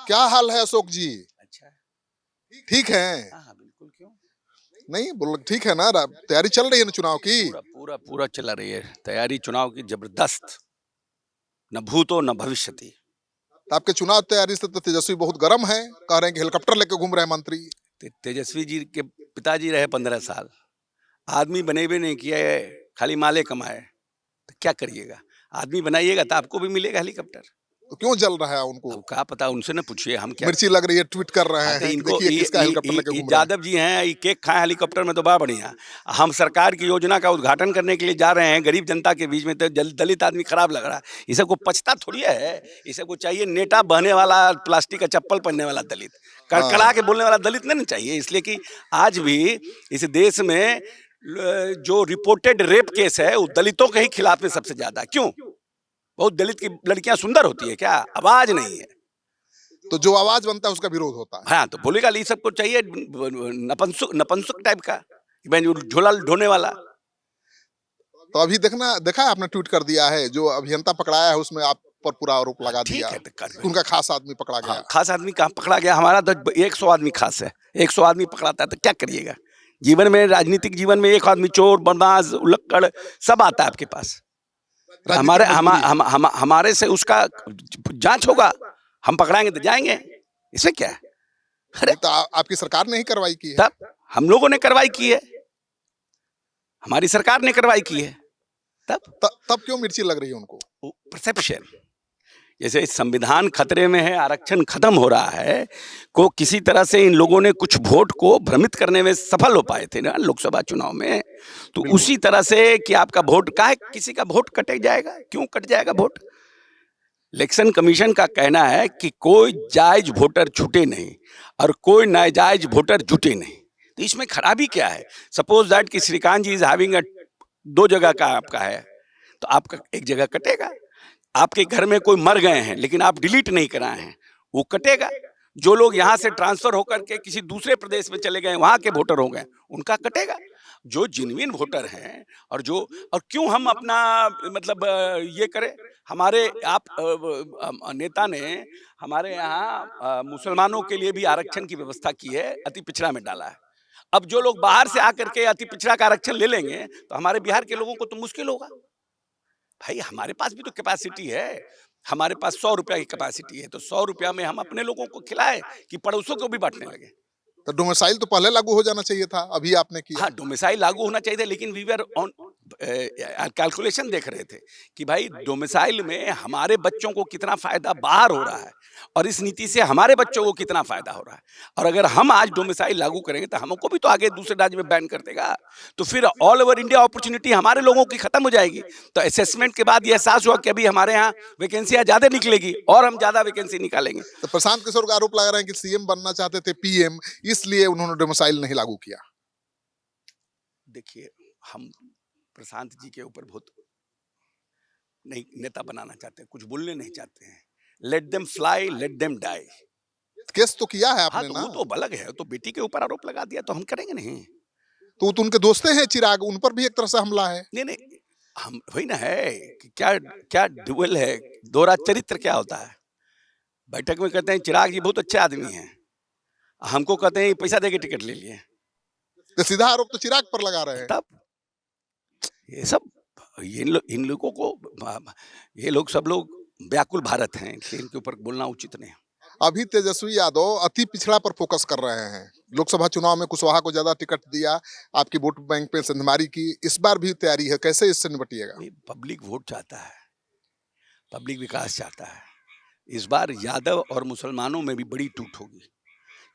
क्या हाल है अशोक जी? अच्छा। ठीक है? हाँ हाँ बिल्कुल, क्यों? नहीं बोल ठीक है ना? तैयारी चल रही है ना चुनाव की? पूरा पूरा पूरा चला रही है तैयारी चुनाव की, जबरदस्त। न भूतो न भविष्यति। तो आपके चुनाव तैयारी से तो तेजस्वी बहुत गर्म है, कह रहे हैं कि हेलीकॉप्टर लेके घूम रहे हैं मंत्री। तेजस्वी जी के पिताजी रहे 15 साल, आदमी बने भी नहीं किए, खाली माले कमाए, तो क्या करिएगा? आदमी बनाइएगा तो आपको भी मिलेगा हेलीकॉप्टर। तो क्यों जल रहा है उनको? अब क्या पता, उनसे न पूछिए, हम क्या। मिर्ची लग रही है, ट्वीट कर रहे हाँ तो हैं कि इनको देखिए किसका हेलीकॉप्टर लेके ये घूम रहा है। यादव जी हैं, ये केक खाए हेलीकॉप्टर में तो बड़ा बढ़िया। हम सरकार की योजना का उद्घाटन करने के लिए जा रहे हैं गरीब जनता के बीच में, तो दलित आदमी खराब लग रहा है। ये सबको पछता थोड़ी है, ये सबको चाहिए नेटा बहने वाला, प्लास्टिक का चप्पल पहनने वाला दलित, कड़कड़ा हाँ। के बोलने वाला दलित नहीं चाहिए। इसलिए कि आज भी इस देश में जो रिपोर्टेड रेप केस है वो दलितों के ही खिलाफ में सबसे ज्यादा। क्यों? बहुत दलित की लड़कियां सुंदर होती है क्या? आवाज नहीं है। तो जो आवाज बनता है उसका विरोध होता है। हाँ तो बोलेगा ये सबको चाहिए नपंसुक नपंसुक टाइप का, झोला ढोने वाला। तो अभी देखा है आपने, ट्वीट कर दिया है जो अभियंता पकड़ाया है उसमें आप पर पूरा आरोप हाँ लगा ठीक दिया है तो कि उनका खास आदमी पकड़ा हाँ, गया। खास आदमी कहाँ पकड़ा गया? हमारा तो 100 आदमी खास है, 100 आदमी पकड़ाता है तो क्या करिएगा? जीवन में, राजनीतिक जीवन में एक आदमी चोर, बदमाश, उलक्कड़ सब आता है आपके पास। राजनीतिक मजबूरी है। हमारे से उसका जांच होगा, हम पकड़ाएंगे तो जाएंगे, इसमें क्या है? अरे नहीं तो आपकी सरकार ने ही कार्रवाई की है। तब हम लोगों ने कार्रवाई की है, हमारी सरकार ने कार्रवाई की है। तब क्यों मिर्ची लग रही है उनको? परसेप्शन, जैसे संविधान खतरे में है, आरक्षण खत्म हो रहा है, को किसी तरह से इन लोगों ने कुछ वोट को भ्रमित करने में सफल हो पाए थे ना लोकसभा चुनाव में, तो उसी तरह से कि आपका वोट का है, किसी का वोट कटे जाएगा। क्यों कट जाएगा वोट? इलेक्शन कमीशन का कहना है कि कोई जायज वोटर छूटे नहीं और कोई नाजायज वोटर जुटे नहीं। तो इसमें खराबी क्या है? सपोज दैट कि श्रीकांत जी इज हैविंग 2 जगह का आपका है, तो आपका एक जगह कटेगा। आपके घर में कोई मर गए हैं लेकिन आप डिलीट नहीं कराए हैं, वो कटेगा। जो लोग यहाँ से ट्रांसफर होकर के किसी दूसरे प्रदेश में चले गए, वहां के वोटर हो गए, उनका कटेगा। जो जेन्युइन वोटर हैं और क्यों हम अपना मतलब ये करें? हमारे नेता ने हमारे यहाँ मुसलमानों के लिए भी आरक्षण की व्यवस्था की है, अति पिछड़ा में डाला है। अब जो लोग बाहर से आकर के अति पिछड़ा का आरक्षण ले लेंगे तो हमारे बिहार के लोगों को तो मुश्किल होगा। भाई हमारे पास भी तो कैपेसिटी है, हमारे पास 100 रुपया की कैपेसिटी है, तो 100 रुपया में हम अपने लोगों को खिलाए कि पड़ोसों को भी बांटने लगे। तो डोमिसाइल तो पहले लागू हो जाना चाहिए था, अभी आपने किया। हाँ डोमिसाइल लागू होना चाहिए था, लेकिन वी वर ऑन कैलकुलेशन देख रहे थे कि भाई डोमिसाइल में हमारे बच्चों को कितना फायदा बाहर हो रहा है और इस नीति से हमारे बच्चों को कितना फायदा हो रहा है। और अगर हम आज डोमिसाइल लागू करेंगे तो हमको भी तो आगे दूसरे राज्य में बैन कर देगा, तो फिर ऑल ओवर इंडिया अपॉर्चुनिटी हमारे लोगों की खत्म हो जाएगी। तो असेसमेंट के बाद ये एहसास हुआ कि अभी हमारे यहाँ वैकेंसियां ज्यादा निकलेगी और हम ज्यादा वैकेंसी निकालेंगे। तो प्रशांत किशोर का आरोप लगा रहे हैं कि सीएम बनना चाहते थे पीएम, इसलिए उन्होंने डोमिसाइल नहीं लागू किया। देखिए, हम प्रशांत जी के ऊपर बहुत नहीं नेता बनाना चाहते, कुछ बोलने नहीं चाहते हैं। Let them fly, let them die. Case तो किया है हाँ आपने तो ना? वो तो अलग है, तो बेटी के ऊपर आरोप लगा दिया तो हम करेंगे नहीं। तो उनके दोस्ते हैं चिराग, उन पर भी एक तरह से हमला है। नहीं नहीं, हम वही ना है कि क्या क्या ड्यूअल है, दोहरा चरित्र क्या होता है। बैठक में कहते हैं चिराग जी बहुत अच्छे आदमी हैं, हमको कहते हैं पैसा देके टिकट ले लिए। तो सीधा आरोप तो चिराग पर लगा रहे हैं। तब ये सब इन लोगों को, ये लोग सब लोग व्याकुल भारत हैं, इसलिए इनके ऊपर बोलना उचित नहीं है। अभी तेजस्वी यादव अति पिछड़ा पर फोकस कर रहे हैं। लोकसभा चुनाव में कुशवाहा को ज्यादा टिकट दिया, आपकी वोट बैंक पे सिंधमारी की, इस बार भी तैयारी है, कैसे इससे निपटिएगा? पब्लिक वोट चाहता है, पब्लिक विकास चाहता है। इस बार यादव और मुसलमानों में भी बड़ी टूट होगी,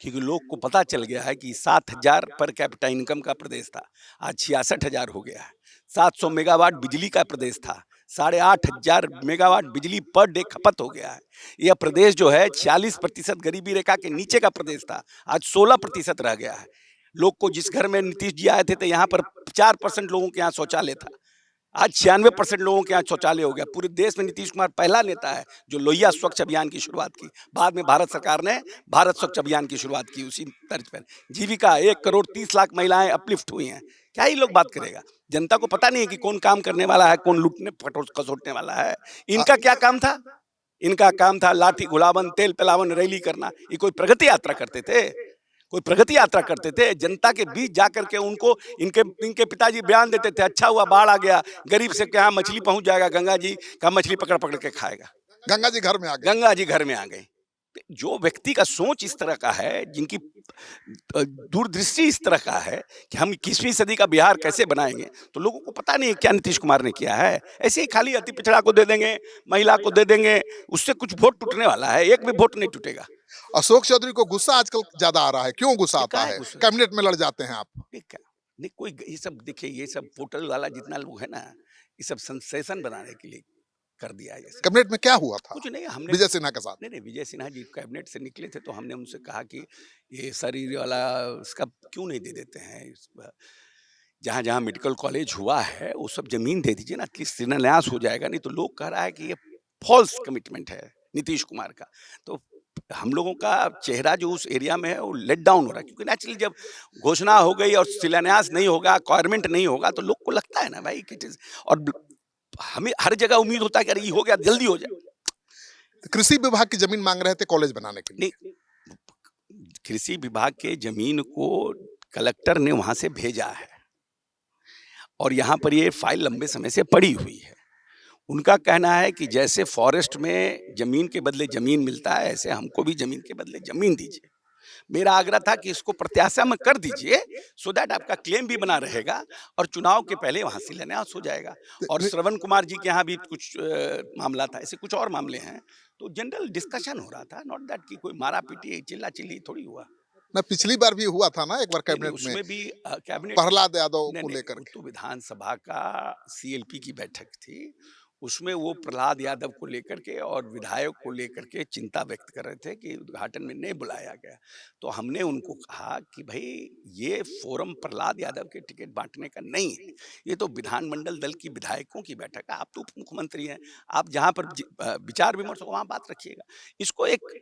क्योंकि लोग को पता चल गया है कि 7,000 पर कैपिटा इनकम का प्रदेश था, आज 66,000 हो गया है। 700 मेगावाट बिजली का प्रदेश था, 8,500 मेगावाट बिजली पर डे खपत हो गया है। यह प्रदेश जो है 46% गरीबी रेखा के नीचे का प्रदेश था, आज 16% रह गया है। लोग को जिस घर में नीतीश जी आए थे तो यहाँ पर 4% लोगों के यहाँ शौचालय था, आज 96% लोगों के यहाँ शौचालय हो गया। पूरे देश में नीतीश कुमार पहला नेता है जो लोहिया स्वच्छ अभियान की शुरुआत की, बाद में भारत सरकार ने भारत स्वच्छ अभियान की शुरुआत की उसी तर्ज पर। जीविका 1,30,00,000 महिलाएं अपलिफ्ट हुई हैं। क्या ही लोग बात करेगा? जनता को पता नहीं है कि कौन काम करने वाला है, कौन लूटने खसोटने वाला है। इनका क्या काम था? इनका काम था लाठी गुलाबन तेल पिलावन रैली करना। ये कोई प्रगति यात्रा करते थे? कोई प्रगति यात्रा करते थे? जनता के बीच जाकर के उनको इनके इनके पिताजी बयान देते थे, अच्छा हुआ बाढ़ आ गया, गरीब से क्या मछली पहुंच जाएगा, गंगा जी का मछली पकड़ पकड़ के खाएगा, गंगा जी घर में आ गए। गंगा जी घर में आ गई। जो व्यक्ति का सोच इस तरह का है, जिनकी दूरदृष्टि इस तरह का है कि हम 21वीं सदी का बिहार कैसे बनाएंगे, तो लोगों को पता नहीं है क्या नीतीश कुमार ने किया है। ऐसे ही खाली अति पिछड़ा को दे देंगे, महिला को दे देंगे, उससे कुछ वोट टूटने वाला है? एक भी वोट नहीं टूटेगा। अशोक चौधरी को गुस्सा आजकल ज्यादा आ रहा है, क्यों गुस्सा ये आता काहे है? गुस्सा? कैबिनेट में लड़ जाते हैं आप। ठीक है, नहीं कोई ये सब देखिए, ये सब पोर्टल वाला जितना लोग है ना, ये सब सेंसेशन बनाने के लिए कर दिया है ये सब। कैबिनेट में क्या हुआ था कुछ नहीं, हमने विजय सिन्हा के साथ? नहीं, विजय सिन्हा जी कैबिनेट से निकले थे तो हमने उनसे कहा कि ये शरीर वाला इसका क्यों नहीं दे देते हैं, जहाँ जहाँ मेडिकल कॉलेज हुआ है वो सब जमीन दे दीजिए ना, एटलीस्ट शिलान्यास हो जाएगा। नहीं तो लोग कह रहा है कि ये फॉल्स कमिटमेंट है नीतीश कुमार का। तो हम लोगों का चेहरा जो उस एरिया में है वो लेट डाउन हो रहा है, क्योंकि नेचुरली जब घोषणा हो गई और शिलान्यास नहीं होगा, रिक्वायरमेंट नहीं होगा, तो लोग को लगता है ना भाई कि इट इज, और हमें हर जगह उम्मीद होता है कि अरे ये हो गया जल्दी हो जाए। तो कृषि विभाग की जमीन मांग रहे थे कॉलेज बनाने के लिए। नहीं, कृषि विभाग के जमीन को कलेक्टर ने वहां से भेजा है और यहाँ पर ये फाइल लंबे समय से पड़ी हुई है। उनका कहना है कि जैसे फॉरेस्ट में जमीन के बदले जमीन मिलता है, ऐसे हमको भी जमीन के बदले जमीन दीजिए। मेरा आग्रह था कि इसको प्रत्याशा में कर दीजिए, सो दैट आपका क्लेम भी बना रहेगा और चुनाव के पहले वहां शिलान्यास हो जाएगा। और श्रवण कुमार जी के यहाँ भी कुछ मामला था, ऐसे कुछ और मामले हैं, तो जनरल डिस्कशन हो रहा था, नॉट दैट कि कोई मारा पीटी चिल्ला चिल्ली थोड़ी हुआ। ना पिछली बार भी हुआ था ना एक बार नहीं, नहीं, कैबिनेट में, उसमें भी कैबिनेट, प्रहलाद यादव नहीं को नहीं, लेकर वो के। तो विधानसभा का सीएलपी की बैठक थी, उसमें वो प्रहलाद यादव को लेकर के और विधायक को लेकर के चिंता व्यक्त कर रहे थे कि उद्घाटन में नहीं बुलाया गया। तो हमने उनको कहा कि भाई ये फोरम प्रहलाद यादव के टिकट बांटने का नहीं है, ये तो विधानमंडल दल की विधायकों की बैठक है, आप तो उप मुख्यमंत्री हैं, आप जहाँ पर विचार विमर्श हो वहाँ बात रखिएगा। इसको एक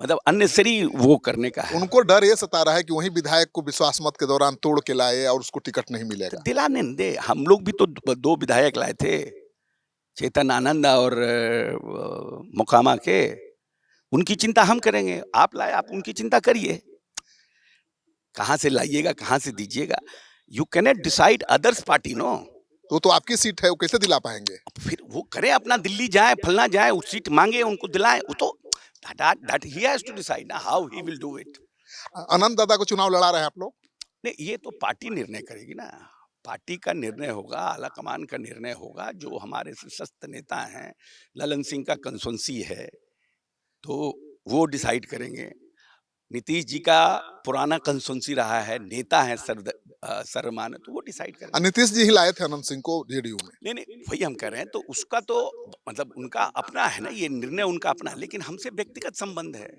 मतलब अननेसेसरी वो करने का है। उनको डर ये सता रहा है कि वही विधायक को विश्वास मत के दौरान तोड़ के लाए और उसको टिकट नहीं तो मिलेगा। दिलाने न दे, हम लोग भी तो दो विधायक लाए थे, चेतन आनंद और मोकामा के, उनकी चिंता हम करेंगे। आप लाए, आप उनकी चिंता करिए, कहाँ से लाइएगा, कहाँ से दीजिएगा। You cannot decide others party, no. तो आपकी सीट है, वो कैसे दिला पाएंगे? फिर वो करें अपना, दिल्ली जाए, फलना जाए, उस सीट मांगे, उनको दिलाएं, वो तो that he has to decide ना how he will do it। अनंत दादा को चुनाव लड़ा रहे हैं आप लोग? नहीं, ये तो पार्टी निर्णय करेगी ना, पार्टी का निर्णय होगा, आला कमान का निर्णय होगा। जो हमारे सशक्त नेता हैं, ललन सिंह का कंसोंसी है, तो वो डिसाइड करेंगे। नीतीश जी का पुराना कंसोंसी रहा है, नेता है सर्वमान्य, तो वो डिसाइड करेंगे। नीतीश जी ही लाए थे अनंत सिंह को जेडीयू में। नहीं नहीं, वही हम कह रहे हैं, तो उसका तो मतलब उनका अपना है ना, ये निर्णय उनका अपना है, लेकिन हमसे व्यक्तिगत संबंध है,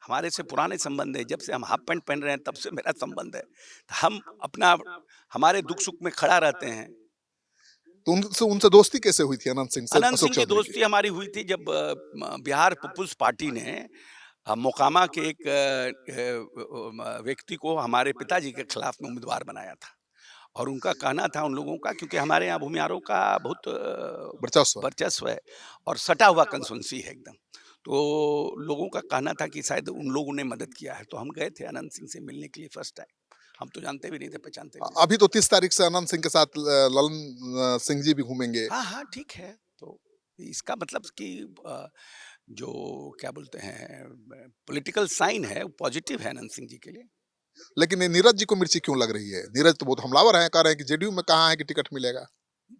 हमारे से पुराने संबंध है, जब से हम हाफ पैंट पहन रहे हैं तब से मेरा संबंध है। तो हम अपना, हमारे दुख सुख में खड़ा रहते हैं। तो उनसे उनसे दोस्ती कैसे हुई थी अनंत सिंह से अनंत अशोक सिंह की चौधरी की? दोस्ती हमारी हुई थी जब बिहार पीपुल्स पार्टी ने मोकामा के एक व्यक्ति को हमारे पिताजी के खिलाफ में उम्मीदवार बनाया था, और उनका कहना था उन लोगों का, क्योंकि हमारे यहाँ भूमिहारों का बहुत वर्चस्व है। वर्चस्व है और सटा हुआ कंसोंसी है एकदम, तो लोगों का कहना था कि शायद उन लोगों ने मदद किया है। तो हम गए थे अनंत सिंह से मिलने के लिए फर्स्ट टाइम, हम तो जानते भी नहीं थे, पहचानते भी नहीं। अभी तो 30 तारीख से अनंत सिंह के साथ ललन सिंह जी भी घूमेंगे। हाँ हाँ, ठीक है, तो इसका मतलब कि जो क्या बोलते हैं पॉलिटिकल साइन है, वो पॉजिटिव है अनंत सिंह जी के लिए। लेकिन ये नीरज जी को मिर्ची क्यों लग रही है? नीरज तो बहुत हमलावर हैं, कह रहे हैं कि जेडीयू में कहाँ है कि टिकट मिलेगा।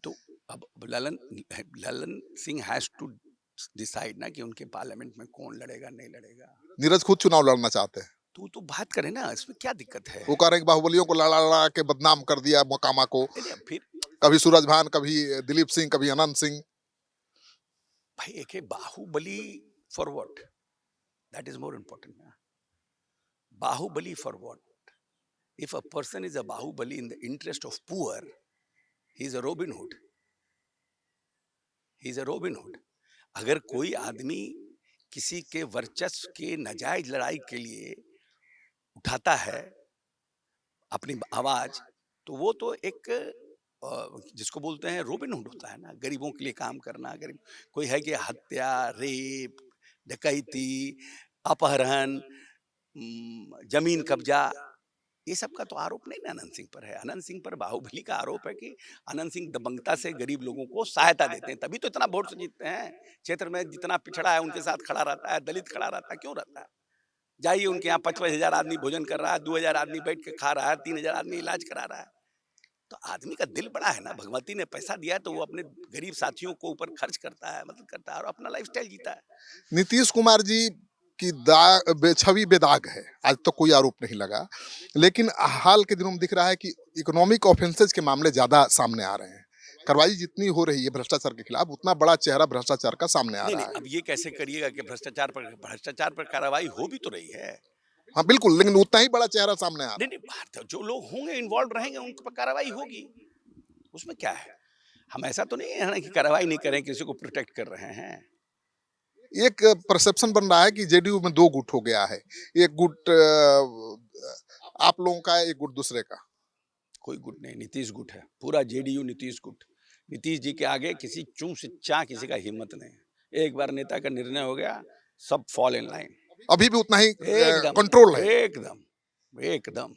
तो अब Lalan Singh has to decide ना कि उनके पार्लियामेंट में कौन लड़ेगा नहीं लड़ेगा। नीरज खुद चुनाव लड़ना चाहते हैं। तो बात करें ना, इसमें क्या दिक्कत है? वो कह रहे हैं कि बाहुबलियों को लड़ा लड़ा के बदनाम कर दिया मोकामा को, नहीं, नहीं, फिर कभी सूरज भान, कभी दिलीप सिंह, कभी अनंत सिंह। भाई एक है Bahubali for what, that is more important ना। Bahubali for what? If a person is a Bahubali in the interest of poor, he is a Robin Hood, he is a Robin Hood. अगर कोई आदमी किसी के वर्चस्व के नाजायज लड़ाई के लिए उठाता है अपनी आवाज, तो वो तो एक जिसको बोलते हैं रॉबिन हुड होता है ना, गरीबों के लिए काम करना। गरीब कोई है कि हत्या, रेप, डकैती, अपहरण, जमीन कब्जा, ये सब का तो आरोप नहीं ना अनंत सिंह पर है। अनंत सिंह पर बाहुबली का आरोप है कि अनंत सिंह दबंगता से गरीब लोगों को सहायता देते हैं, तभी तो इतना वोट से जीतते हैं। क्षेत्र में जितना पिछड़ा है उनके साथ खड़ा रहता है, दलित खड़ा रहता है, क्यों रहता है? जाइए उनके यहाँ 55,000 आदमी भोजन कर रहा है, 2,000 आदमी बैठ के खा रहा है, 3,000 आदमी इलाज करा रहा है। तो आदमी का दिल बड़ा है ना, भगवती ने पैसा दिया है तो वो अपने गरीब साथियों को ऊपर खर्च करता है, मदद करता है और अपना लाइफस्टाइल जीता है। नीतीश कुमार जी की छवि बेदाग है, आज तक कोई आरोप नहीं लगा, लेकिन हाल के दिनों में दिख रहा है कि इकोनॉमिक ऑफेंसेज के मामले ज्यादा सामने आ रहे हैं। कार्रवाई जितनी हो रही है भ्रष्टाचार के खिलाफ, उतना बड़ा चेहरा भ्रष्टाचार का सामने आ नहीं रहा नहीं, है। अब ये कैसे करिएगा कि भ्रष्टाचार पर कार्रवाई हो भी तो रही है। हाँ बिल्कुल, लेकिन उतना ही बड़ा चेहरा सामने आ रहा नहीं नहीं, जो लोग होंगे इन्वॉल्व रहेंगे उन पर कार्रवाई होगी, उसमें क्या है। हम ऐसा तो नहीं है ना कि कार्रवाई नहीं करें, किसी को प्रोटेक्ट कर रहे हैं। है। एक परसेप्शन बन रहा है कि जेडीयू में दो गुट हो गया है, एक गुट आप लोगों का, एक गुट दूसरे का। कोई गुट नहीं, नीतीश गुट है, पूरा जेडीयू नीतीश गुट। नीतीश जी के आगे किसी चूं से चा किसी का हिम्मत नहीं है। एक बार नेता का निर्णय हो गया, सब फॉल इन लाइन। अभी भी उतना ही एकदम कंट्रोल है। एकदम एकदम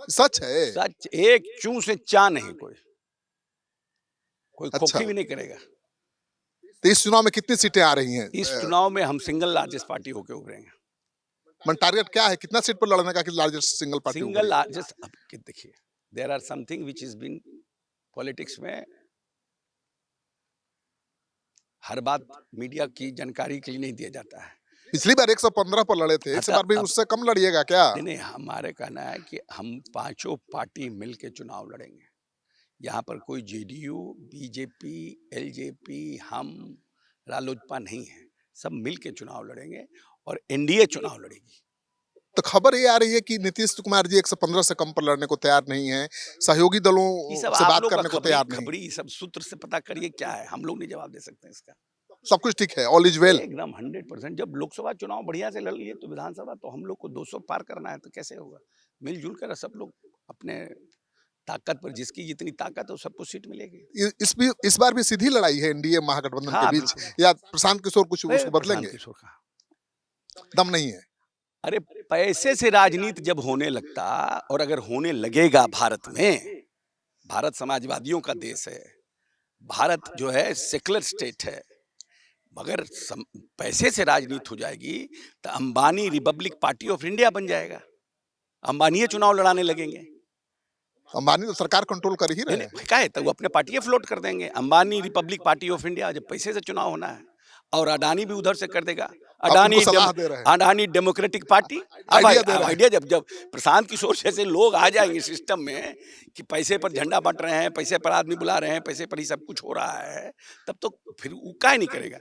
सच है। सच, एक चूं से चा नहीं, कोई अच्छा, खोखी भी नहीं करेगा। तो इस चुनाव में कितनी सीटें आ रही हैं? इस चुनाव में हम सिंगल लार्जेस्ट पार्टी होके उभरेंगे। मन टारगेट क्या है, कितना सीट पर लड़ने का कि largest single party single largest, अब देखिए, there are something which is been politics में, हर बात मीडिया की जानकारी के लिए नहीं दिया जाता है। पिछली बार 115 पर लड़े थे, इस बार भी उससे कम लड़िएगा क्या? नहीं नहीं, हमारे कहना है कि हम पांचों पार्टी मिल के चुनाव लड़ेंगे। यहाँ पर कोई जेडीयू, बीजेपी, एलजेपी, हम, रालोजपा नहीं है, सब मिल के चुनाव लड़ेंगे और एनडीए चुनाव लड़ेगी। तो खबर ये आ रही है कि नीतीश कुमार जी 115 से कम पर लड़ने को तैयार नहीं है, सहयोगी दलों ये सब से आप बात लोग का करने को तैयार नहीं। खबरी सब सूत्र से पता करिए क्या है, हम लोग नहीं जवाब दे सकते इसका। सब कुछ ठीक है, ऑल इज वेल। एकदम 100%। जब लोकसभा चुनाव बढ़िया से लड़ लिए तो विधानसभा तो हम लोग को 200 पार करना है, तो कैसे होगा? मिलजुल कर सब लोग अपने ताकत पर, जिसकी जितनी ताकत है सबको सीट मिलेगी। इस बार भी सीधी लड़ाई है एनडीए महागठबंधन के हाँ बीच, बिल्कुल। या प्रशांत किशोर कुछ उसको प्रशांत बदलेंगे? किशोर का दम नहीं है। अरे, पैसे से राजनीति जब होने लगता, और अगर होने लगेगा भारत में, भारत समाजवादियों का देश है, भारत जो है सेकुलर स्टेट है, मगर पैसे से राजनीति हो जाएगी तो Ambani Republic party of India बन जाएगा। अंबानी चुनाव लड़ाने लगेंगे। अंबानी तो सरकार कंट्रोल कर ही रहे हैं। क्या है, तो वो अपने पार्टी फ्लोट कर देंगे, Ambani Republic party of India. जब पैसे से चुनाव होना है, और अडानी भी उधर से कर देगा। Adani democratic party. आइडिया जब प्रशांत किशोर जैसे लोग आ जाएंगे सिस्टम में कि पैसे पर झंडा बंट रहे हैं, पैसे पर आदमी बुला रहे हैं, पैसे पर ही सब कुछ हो रहा है, तब तो फिर वो क्या नहीं करेगा,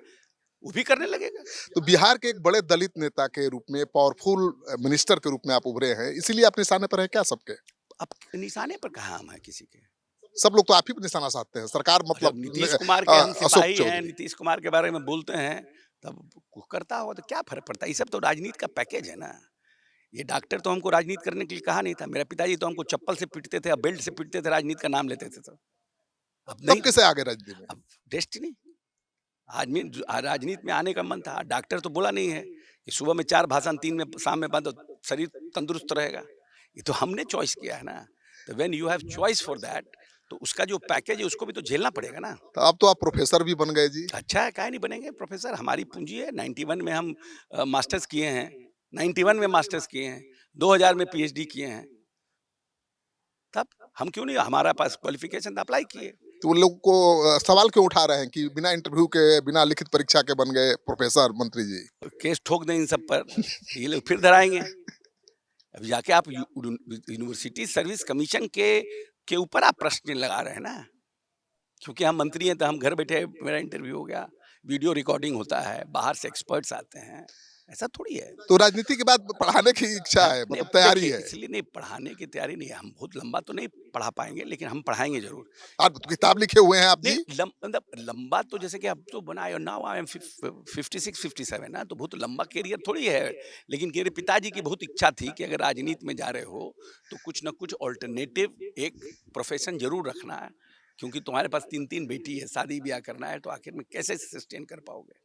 वो भी करने लगेगा। तो बिहार के एक बड़े दलित नेता के रूप में, पावरफुल मिनिस्टर के रूप में आप उभरे हैं, इसीलिए आप निशाने पर है क्या सबके? अब निशाने पर कहाँ हम है किसी के? सब लोग तो आप ही पर निशाना साधते हैं, सरकार मतलब नीतीश कुमार के हम सिपाही हैं, नीतीश कुमार के बारे में बोलते हैं, तब करता हो तो क्या फर्क पड़ता है? ये सब तो राजनीति का पैकेज है ना। ये डॉक्टर तो हमको राजनीति करने के लिए कहा नहीं था, मेरा पिताजी तो हमको चप्पल से पीटते थे, बेल्ट से पीटते थे, राजनीति का नाम लेते थे। तो अब नहीं, कैसे आगे राजनीति में? अब डेस्टिनी, आदमी राजनीति में आने का मन था। डॉक्टर तो बोला नहीं है कि सुबह में 4 भाषण, 3 में शाम में बंद, शरीर तंदुरुस्त रहेगा। ये तो हमने चॉइस किया है ना। तो when you have choice for that, तो उसका जो पैकेज है उसको भी तो झेलना पड़ेगा ना। तो अब तो आप प्रोफेसर भी बन गए जी। अच्छा है, काहे नहीं बनेंगे प्रोफेसर? हमारी पूंजी है। 91 में हम मास्टर्स किए हैं, 91 में मास्टर्स किए हैं, 2000 में पीएचडी किए हैं, तब हम क्यों नहीं, हमारा पास क्वालिफिकेशन अप्लाई किए। तो उन लोग को सवाल क्यों उठा रहे हैं कि बिना इंटरव्यू के, बिना लिखित परीक्षा के बन गए प्रोफेसर मंत्री जी? केस ठोक दें इन सब पर, ये लोग फिर धराएंगे। अब जाके आप यूनिवर्सिटी सर्विस कमीशन के ऊपर आप प्रश्न लगा रहे हैं ना, क्योंकि हम मंत्री हैं तो हम घर बैठे मेरा इंटरव्यू हो गया, वीडियो रिकॉर्डिंग होता है, बाहर से एक्सपर्ट्स आते हैं, ऐसा थोड़ी है। तो राजनीति के बाद पढ़ाने की इच्छा है, मतलब तैयारी है? इसलिए नहीं, पढ़ाने की तैयारी नहीं है। हम बहुत लंबा तो नहीं पढ़ा पाएंगे, लेकिन हम पढ़ाएंगे जरूर। आप तो किताब लिखे हुए हैं आप जी। मतलब लंबा तो जैसे कि अब तो बनाए, नाउ आई एम 56-57 ना, तो बहुत लंबा करियर थोड़ी है। लेकिन मेरे पिताजी की बहुत इच्छा थी कि अगर राजनीति में जा रहे हो तो कुछ ना कुछ ऑल्टरनेटिव एक प्रोफेशन जरूर रखना है। क्योंकि तुम्हारे पास 3-3 बेटी है, शादी ब्याह करना है, तो आखिर में कैसे सस्टेन कर पाओगे?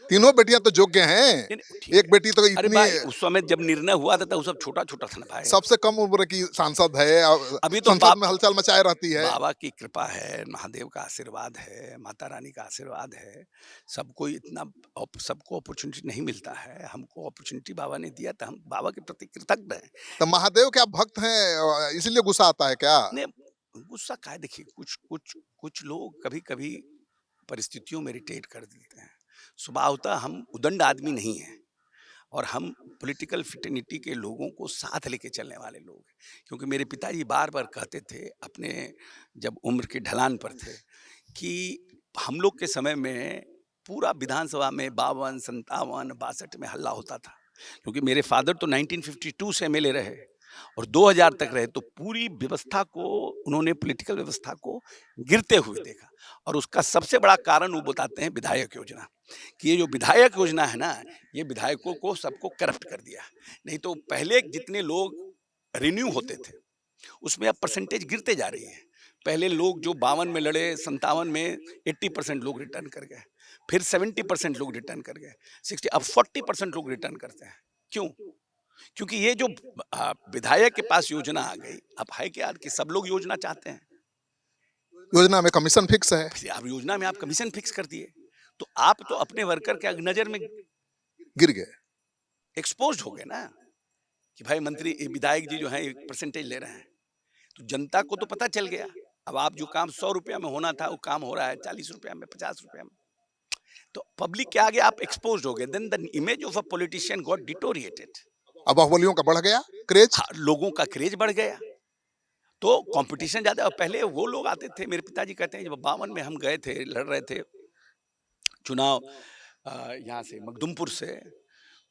तीनों बेटियां तो योग्य हैं। नहीं, नहीं, ठीक एक है। बेटी तो अरे इतनी भाई, उस समय जब निर्णय हुआ था, तो वो सब छोटा-छोटा था ना भाई। सबसे कम उम्र की सांसद है, अभी तो संसद में हलचल मचाए रहती है। बाबा की कृपा है, महादेव का आशीर्वाद है, माता रानी का आशीर्वाद है। सबको इतना सबको अपॉर्चुनिटी नहीं मिलता है। हमको अपॉर्चुनिटी बाबा ने दिया, तो हम बाबा के प्रति कृतज्ञ हैं। तो महादेव के आप भक्त हैं, इसलिए गुस्सा आता है क्या? ने गुस्सा काहे, देखिए कुछ कुछ कुछ लोग कभी-कभी परिस्थितियों में इरिटेट कर देते हैं। स्वभावतः हम उदंड आदमी नहीं हैं, और हम पॉलिटिकल फिटर्निटी के लोगों को साथ लेके चलने वाले लोग हैं। क्योंकि मेरे पिताजी बार-बार कहते थे, अपने जब उम्र के ढलान पर थे, कि हम लोग के समय में पूरा विधानसभा में 52, 57, 62 में हल्ला होता था। क्योंकि मेरे फादर तो 1952 से एमएलए रहे और 2000 तक रहे, तो पूरी व्यवस्था को उन्होंने, पॉलिटिकल व्यवस्था को गिरते हुए देखा। और उसका सबसे बड़ा कारण वो बताते हैं विधायक योजना, कि ये जो विधायक योजना है ना, ये विधायकों को सबको करप्ट कर दिया। नहीं तो पहले जितने लोग रिन्यू होते थे, उसमें अब परसेंटेज गिरते जा रही है। पहले लोग जो 52 में लड़े, 57 में 80% लोग रिटर्न कर गए, फिर 70% लोग रिटर्न कर गए, 60, अब 40% लोग रिटर्न करते हैं। क्यों? क्योंकि ये जो विधायक के पास योजना आ गई, अब है क्या कि सब लोग योजना चाहते हैं। योजना में कमीशन फिक्स है, फिर आप योजना में आप कमीशन फिक्स कर दिए, तो आप तो अपने वर्कर के नज़र में गिर गए। एक्सपोज्ड हो गए ना, कि भाई मंत्री, विधायक जी जो हैं एक परसेंटेज ले रहे हैं। तो जनता को तो पता चल गया। अब आप जो काम 100 रुपया में होना था, वो काम हो रहा है 40 रुपया में, 50 रुपया में। तो पब्लिक के आगे आप एक्सपोज्ड हो गए। Then the image of a politician got deteriorated. अब बाहुबलियों का बढ़ गया क्रेज। हाँ, लोगों का क्रेज बढ़ गया, तो कंपटीशन ज्यादा। और पहले वो लोग आते थे, मेरे पिताजी कहते हैं, जब 52 में हम गए थे, लड़ रहे थे चुनाव यहाँ से मखदुमपुर से,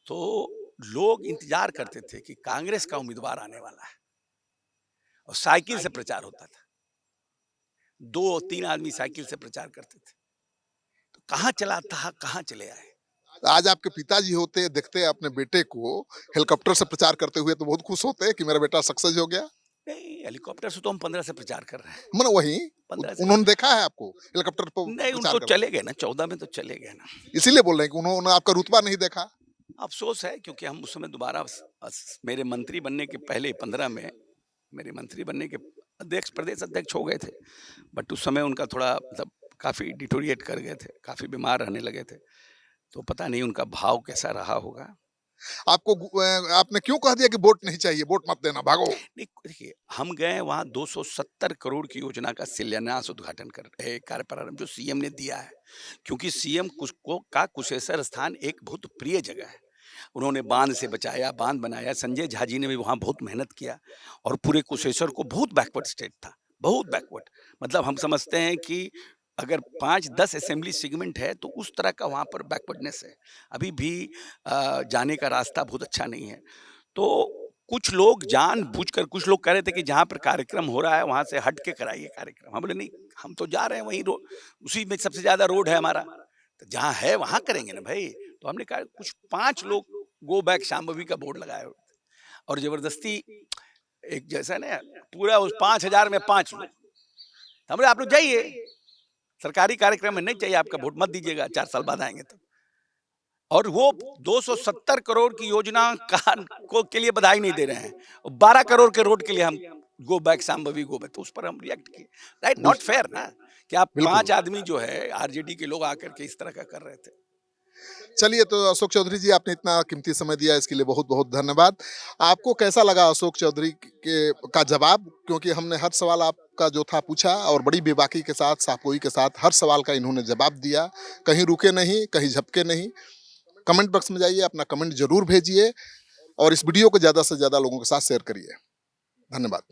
तो लोग इंतजार करते थे कि कांग्रेस का उम्मीदवार आने वाला है, और साइकिल से प्रचार होता था। 2-3 आदमी साइकिल से प्रचार करते थे। तो कहाँ चला था, कहाँ चले आए। आज आपके पिताजी होते, देखते अपने बेटे को हेलीकॉप्टर से प्रचार करते हुए, तो बहुत खुश होते कि मेरा बेटा सक्सेस हो गया। नहीं, हेलीकॉप्टर से तो हम 15 से प्रचार कर रहे हैं। मतलब वही 15 से उन्होंने देखा है आपको हेलीकॉप्टर पर नहीं, प्रचार उनको करते, चले गए ना, 14 में तो चले गए ना। इसीलिए बोल रहे हैं कि उन्होंने आपका रुतबा नहीं देखा। अफसोस है, क्योंकि हम उस समय दोबारा मेरे मंत्री बनने के पहले 15 में मेरे मंत्री बनने के अध्यक्ष, प्रदेश अध्यक्ष हो गए थे। बट उस समय उनका थोड़ा मतलब काफ़ी डिटोरिएट कर गए थे, काफ़ी बीमार रहने लगे थे। तो पता नहीं उनका भाव कैसा रहा होगा। आपको आपने क्यों कह दिया कि वोट नहीं चाहिए, वोट मत देना, भागो? नहीं, देखिए, हम गए वहाँ 270 करोड़ की योजना का शिलान्यास उद्घाटन कार्य प्रारंभ जो सीएम ने दिया है। क्योंकि सीएम का कुशेश्वर स्थान एक बहुत प्रिय जगह है। उन्होंने बांध से बचाया, बांध बनाया। संजय झा जी ने भी वहाँ बहुत मेहनत किया, और पूरे कुशेश्वर को, बहुत बैकवर्ड स्टेट था, बहुत बैकवर्ड। मतलब हम समझते हैं कि अगर 5-10 असेंबली सेगमेंट है, तो उस तरह का वहाँ पर बैकवर्डनेस है। अभी भी जाने का रास्ता बहुत अच्छा नहीं है। तो कुछ लोग जानबूझकर, कुछ लोग कह रहे थे कि जहाँ पर कार्यक्रम हो रहा है वहाँ से हट के कराइए कार्यक्रम। हम बोले नहीं, हम तो जा रहे हैं वहीं, उसी में सबसे ज्यादा रोड है हमारा, तो जहाँ है वहाँ करेंगे ना भाई। तो हमने कहा, कुछ 5 लोग गो बैक शांभवी का बोर्ड लगाए हुए थे, और जबरदस्ती एक जैसा ना, पूरा उस 5000 में 5 लोग। तो हमने, आप लोग जाइए, सरकारी कार्यक्रम में नहीं चाहिए आपका वोट, मत दीजिएगा, 4 साल बाद आएंगे तो। और वो 270 करोड़ की योजना के लिए बधाई नहीं दे रहे हैं, 12 करोड़ के रोड के लिए हम go back Shambhavi go back. तो उस पर हम रिएक्ट किए। राइट, नॉट फेयर ना, कि आप बिल्कुल। 5 आदमी जो है आरजेडी के लोग आकर के इस तरह का कर रहे थे। चलिए, तो अशोक चौधरी जी, आपने इतना कीमती समय दिया, इसके लिए बहुत बहुत धन्यवाद। आपको कैसा लगा अशोक चौधरी के का जवाब? क्योंकि हमने हर सवाल आपका जो था पूछा, और बड़ी बेबाकी के साथ, साफगोई के साथ हर सवाल का इन्होंने जवाब दिया। कहीं रुके नहीं, कहीं झपके नहीं। कमेंट बॉक्स में जाइए, अपना कमेंट जरूर भेजिए, और इस वीडियो को ज़्यादा से ज़्यादा लोगों के साथ शेयर करिए। धन्यवाद।